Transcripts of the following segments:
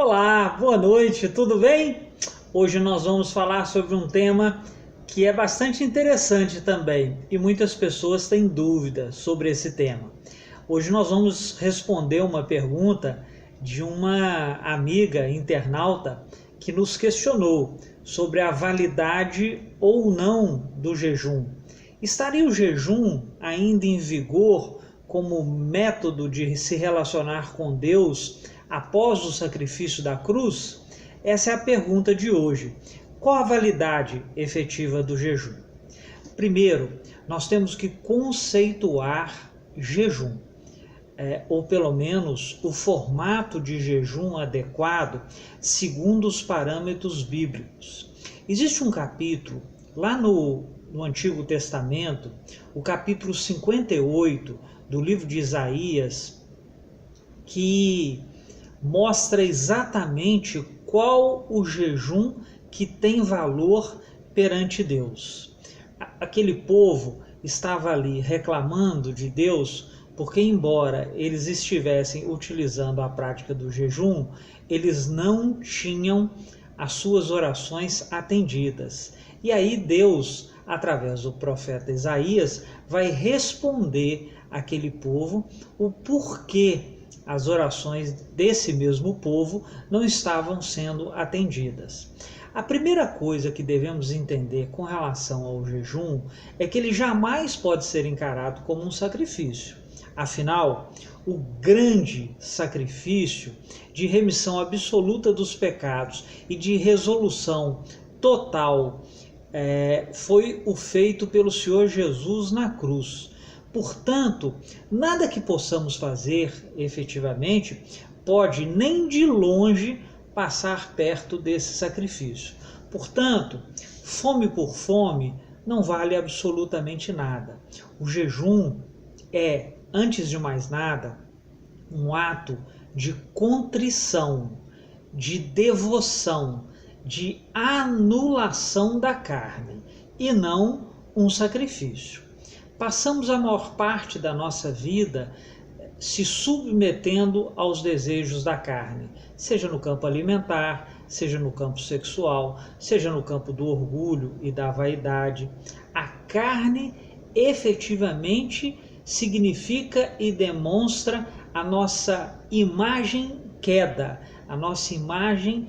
Olá, boa noite, tudo bem? Hoje nós vamos falar sobre um tema que é bastante interessante também e muitas pessoas têm dúvidas sobre esse tema. Hoje nós vamos responder uma pergunta de uma amiga internauta que nos questionou sobre a validade ou não do jejum. Estaria o jejum ainda em vigor como método de se relacionar com Deus após o sacrifício da cruz? Essa é a pergunta de hoje. Qual a validade efetiva do jejum? Primeiro, nós temos que conceituar jejum, ou pelo menos o formato de jejum adequado segundo os parâmetros bíblicos. Existe um capítulo lá no Antigo Testamento, o capítulo 58 do livro de Isaías, que mostra exatamente qual o jejum que tem valor perante Deus. Aquele povo estava ali reclamando de Deus porque, embora eles estivessem utilizando a prática do jejum, eles não tinham as suas orações atendidas. E aí Deus, através do profeta Isaías, vai responder àquele povo o porquê as orações desse mesmo povo não estavam sendo atendidas. A primeira coisa que devemos entender com relação ao jejum é que ele jamais pode ser encarado como um sacrifício. Afinal, o grande sacrifício de remissão absoluta dos pecados e de resolução total foi o feito pelo Senhor Jesus na cruz. Portanto, nada que possamos fazer efetivamente pode nem de longe passar perto desse sacrifício. Portanto, fome por fome não vale absolutamente nada. O jejum é, antes de mais nada, um ato de contrição, de devoção, de anulação da carne e não um sacrifício. Passamos a maior parte da nossa vida se submetendo aos desejos da carne, seja no campo alimentar, seja no campo sexual, seja no campo do orgulho e da vaidade. A carne efetivamente significa e demonstra a nossa imagem queda, a nossa imagem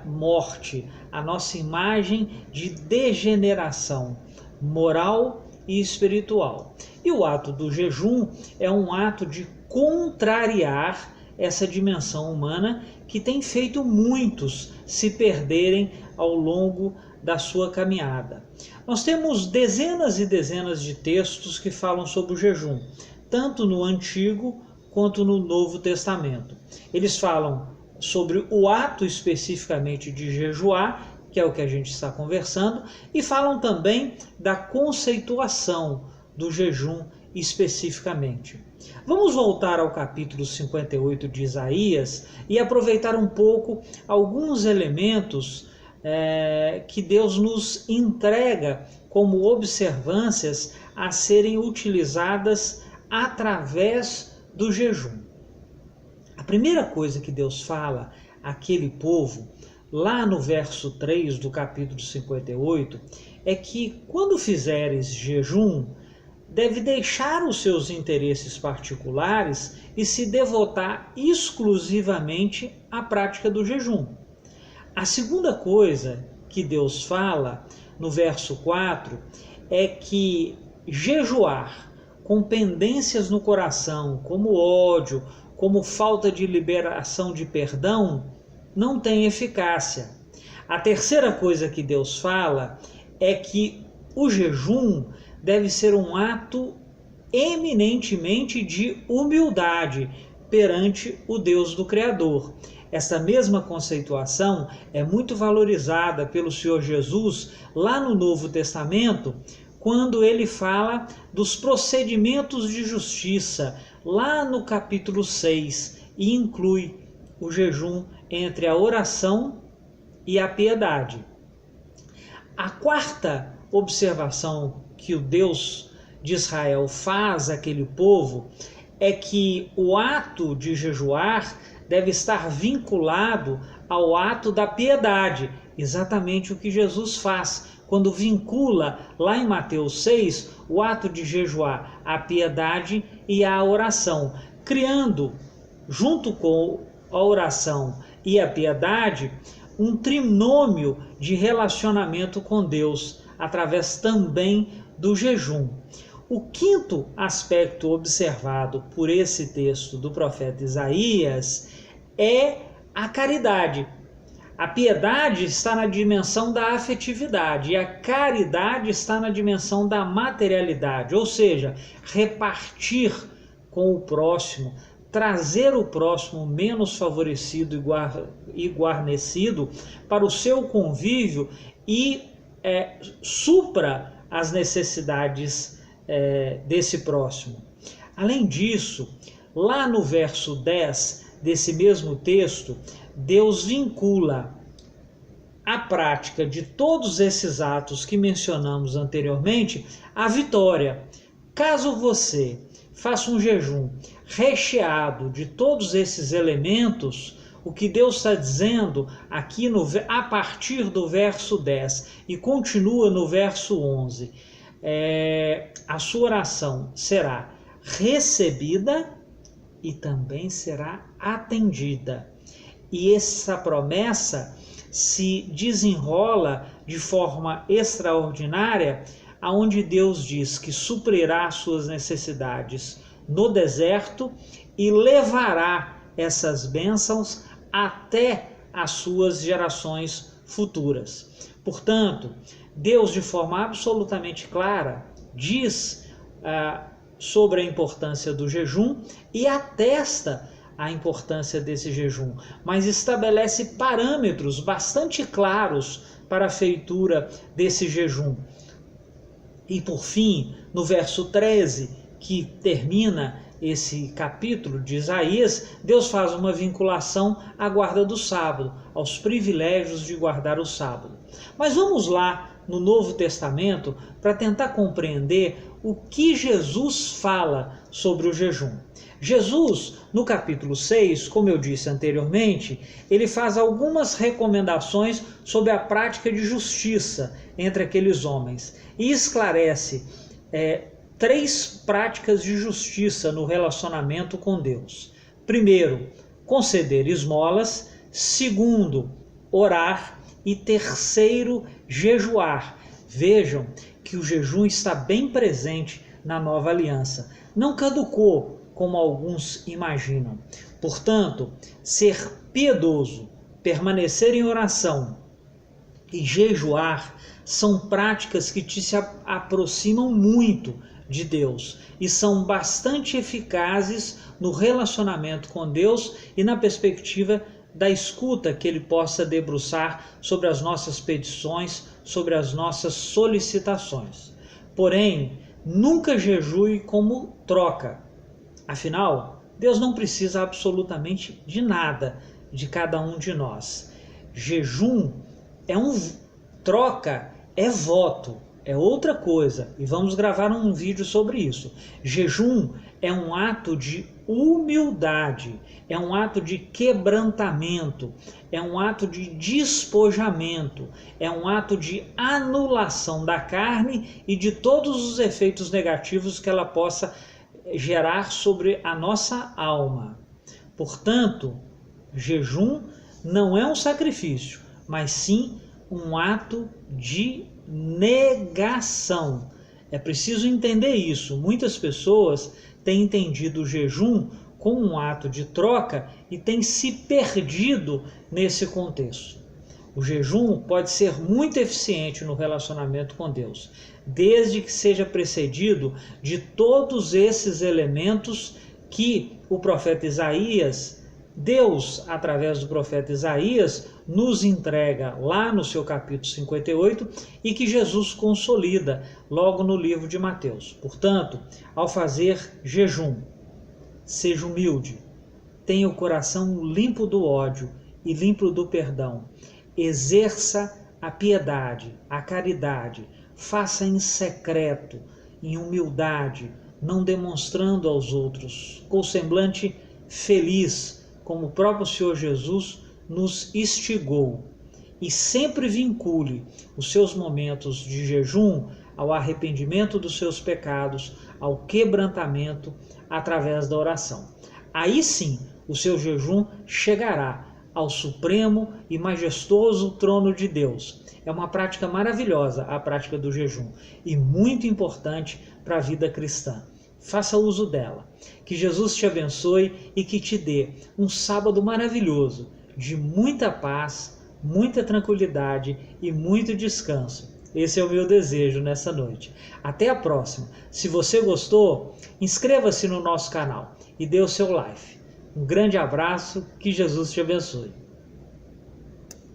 morte, a nossa imagem de degeneração moral e espiritual. E o ato do jejum é um ato de contrariar essa dimensão humana que tem feito muitos se perderem ao longo da sua caminhada. Nós temos dezenas e dezenas de textos que falam sobre o jejum, tanto no Antigo quanto no Novo Testamento. Eles falam sobre o ato especificamente de jejuar, que é o que a gente está conversando, e falam também da conceituação do jejum especificamente. Vamos voltar ao capítulo 58 de Isaías e aproveitar um pouco alguns elementos que Deus nos entrega como observâncias a serem utilizadas através do jejum. A primeira coisa que Deus fala àquele povo, lá no verso 3 do capítulo 58, é que quando fizeres jejum, deve deixar os seus interesses particulares e se devotar exclusivamente à prática do jejum. A segunda coisa que Deus fala no verso 4 é que jejuar com pendências no coração, como ódio, como falta de liberação de perdão, não tem eficácia. A terceira coisa que Deus fala é que o jejum deve ser um ato eminentemente de humildade perante o Deus do Criador. Esta mesma conceituação é muito valorizada pelo Senhor Jesus lá no Novo Testamento, quando ele fala dos procedimentos de justiça, lá no capítulo 6, e inclui o jejum entre a oração e a piedade. A quarta observação que o Deus de Israel faz àquele povo é que o ato de jejuar deve estar vinculado ao ato da piedade, exatamente o que Jesus faz quando vincula lá em Mateus 6 o ato de jejuar à piedade e à oração, criando, junto com a oração e a piedade, um trinômio de relacionamento com Deus, através também do jejum. O quinto aspecto observado por esse texto do profeta Isaías é a caridade. A piedade está na dimensão da afetividade e a caridade está na dimensão da materialidade, ou seja, repartir com o próximo, trazer o próximo menos favorecido e guarnecido para o seu convívio e supra as necessidades desse próximo. Além disso, lá no verso 10 desse mesmo texto, Deus vincula a prática de todos esses atos que mencionamos anteriormente à vitória. Caso você faça um jejum recheado de todos esses elementos, o que Deus está dizendo aqui a partir do verso 10 e continua no verso 11, a sua oração será recebida e também será atendida. E essa promessa se desenrola de forma extraordinária, aonde Deus diz que suprirá suas necessidades no deserto e levará essas bênçãos até as suas gerações futuras. Portanto, Deus, de forma absolutamente clara, diz sobre a importância do jejum e atesta a importância desse jejum, mas estabelece parâmetros bastante claros para a feitura desse jejum. E por fim, no verso 13, que termina esse capítulo de Isaías, Deus faz uma vinculação à guarda do sábado, aos privilégios de guardar o sábado. Mas vamos lá no Novo Testamento para tentar compreender o que Jesus fala sobre o jejum. Jesus, no capítulo 6, como eu disse anteriormente, ele faz algumas recomendações sobre a prática de justiça entre aqueles homens e esclarece 3 práticas de justiça no relacionamento com Deus. Primeiro, conceder esmolas. Segundo, orar. E terceiro, jejuar. Vejam que o jejum está bem presente na nova aliança. Não caducou, como alguns imaginam. Portanto, ser piedoso, permanecer em oração e jejuar são práticas que te se aproximam muito de Deus e são bastante eficazes no relacionamento com Deus e na perspectiva da escuta que Ele possa debruçar sobre as nossas petições, sobre as nossas solicitações. Porém, nunca jejue como troca. Afinal, Deus não precisa absolutamente de nada de cada um de nós. Jejum troca é voto, é outra coisa, e vamos gravar um vídeo sobre isso. Jejum é um ato de humildade, é um ato de quebrantamento, é um ato de despojamento, é um ato de anulação da carne e de todos os efeitos negativos que ela possa gerar sobre a nossa alma. Portanto, jejum não é um sacrifício, mas sim um ato de negação. É preciso entender isso. Muitas pessoas têm entendido o jejum como um ato de troca e têm se perdido nesse contexto. O jejum pode ser muito eficiente no relacionamento com Deus, desde que seja precedido de todos esses elementos que o profeta Isaías, Deus, através do profeta Isaías, nos entrega lá no seu capítulo 58 e que Jesus consolida logo no livro de Mateus. Portanto, ao fazer jejum, seja humilde, tenha o coração limpo do ódio e limpo do perdão, exerça a piedade, a caridade, faça em secreto, em humildade, não demonstrando aos outros, com o semblante feliz, como o próprio Senhor Jesus nos instigou. E sempre vincule os seus momentos de jejum ao arrependimento dos seus pecados, ao quebrantamento através da oração. Aí sim, o seu jejum chegará ao supremo e majestoso trono de Deus. É uma prática maravilhosa, a prática do jejum, e muito importante para a vida cristã. Faça uso dela. Que Jesus te abençoe e que te dê um sábado maravilhoso, de muita paz, muita tranquilidade e muito descanso. Esse é o meu desejo nessa noite. Até a próxima. Se você gostou, inscreva-se no nosso canal e dê o seu like. Um grande abraço, que Jesus te abençoe.